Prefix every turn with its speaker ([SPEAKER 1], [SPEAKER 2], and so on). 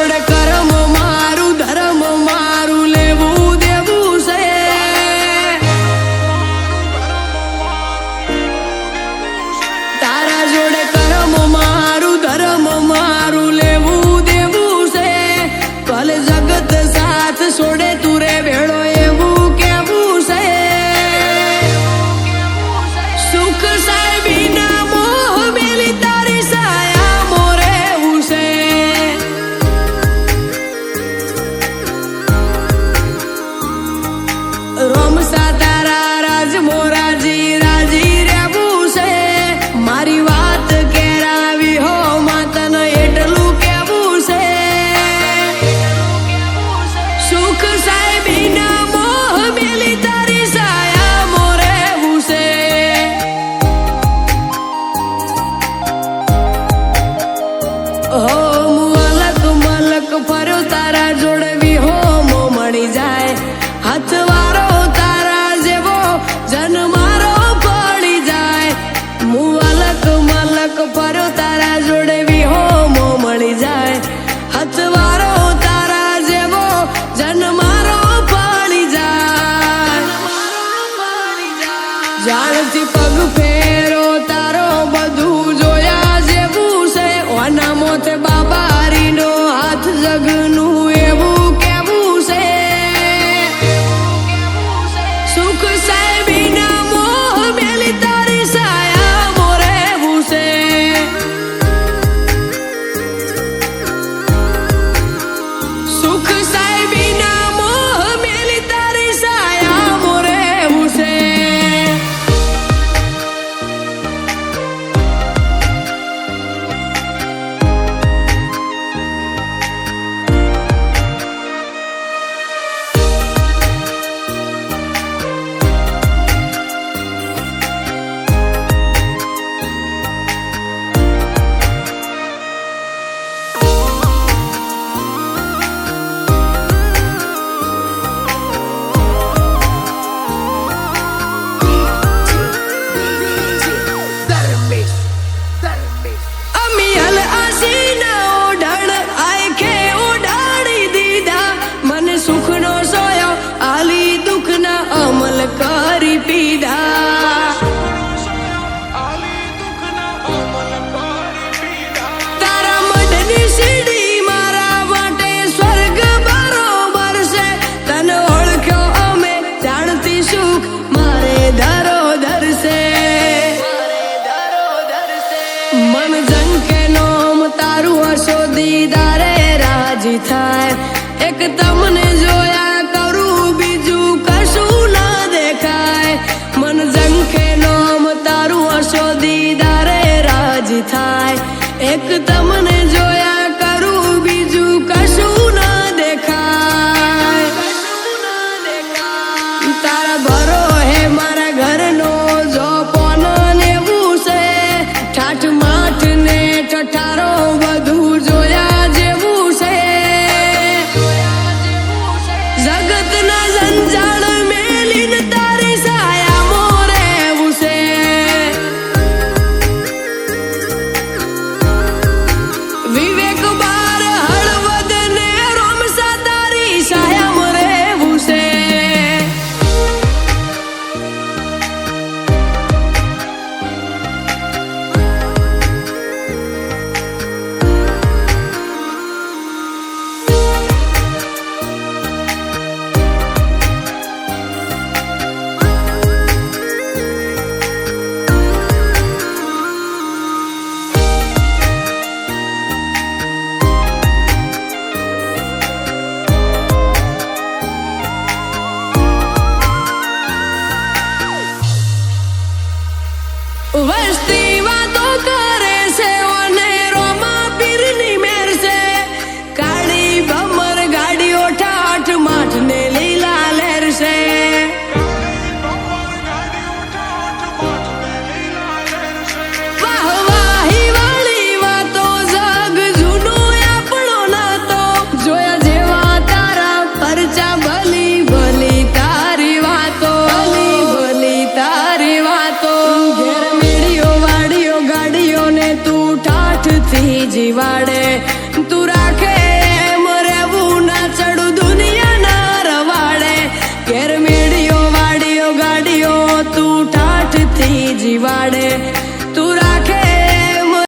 [SPEAKER 1] જોડે કરમ મારું ધર્મ મારું લેવું દેવું છે તારા જોડે કરમ મારું ધર્મ મારું લેવું દેવું છે ભલે જગત સાથ છોડે તું રે ભેળો એવું કેવું છે સુખ સાહેબી ના મોહ મેલી તારી સાયા મોરે ઉસે રોમસા તારા રાજ મોરાજી રાજી રહેવું છે મારી વાત કેરાવી હો માતન એટલું કેવું છે સુખ સાહેબી ના મોહ મેલી તારી સાયા મોરે ઉસે હો મલક મલક ફર્યો તારા જોડવી હો મો મળી જાય હાથવારો તારા જેવો જન મારો પડી જાય મલક મલક ફર્યો તારા જોડવી હો મો મળી જાય હાથવારો તારા જેવો જન મારો પડી જાય જાણથી પગ ફેરો તારો બધું જોયા જેવું છે ઓના મોથે બાબારીનો હાથ જગનું એવું કેવું છે સુખ સાહેબી ના મોહ મેલી તારી સાયા મોરે ભૂસે સુખ સાહેબી ના મોહ મેલી તારી સાયા મોરે ભૂસે અમી હલ આસીના ઓઢણ આંખે ઓઢાડી દીધા મને સુખનો સોયો આલી દુઃખના અમલ કરી પીધા તારા મઢની સીડી મારા માટે સ્વર્ગ બરોબર છે તને ઓળખ્યો અમે જાણતી સુખ મારે ધરો ધરશે મન જંકે નોમ તારું હશો દીદારે રાજી થાય એક તમને જોયા કરું બીજું કશું ના દેખાય મન જંકે નોમ તારું હશો દીદારે રાજી થાય એક તમને જોયા કરું બીજું કશું ના દેખાય તારા ભરો હે મારા ઘરનો જો પોન લેવું છે ઠાઠ માઠ ને ઠઠારો બધું જોયા જેવું છે જીવાડે તું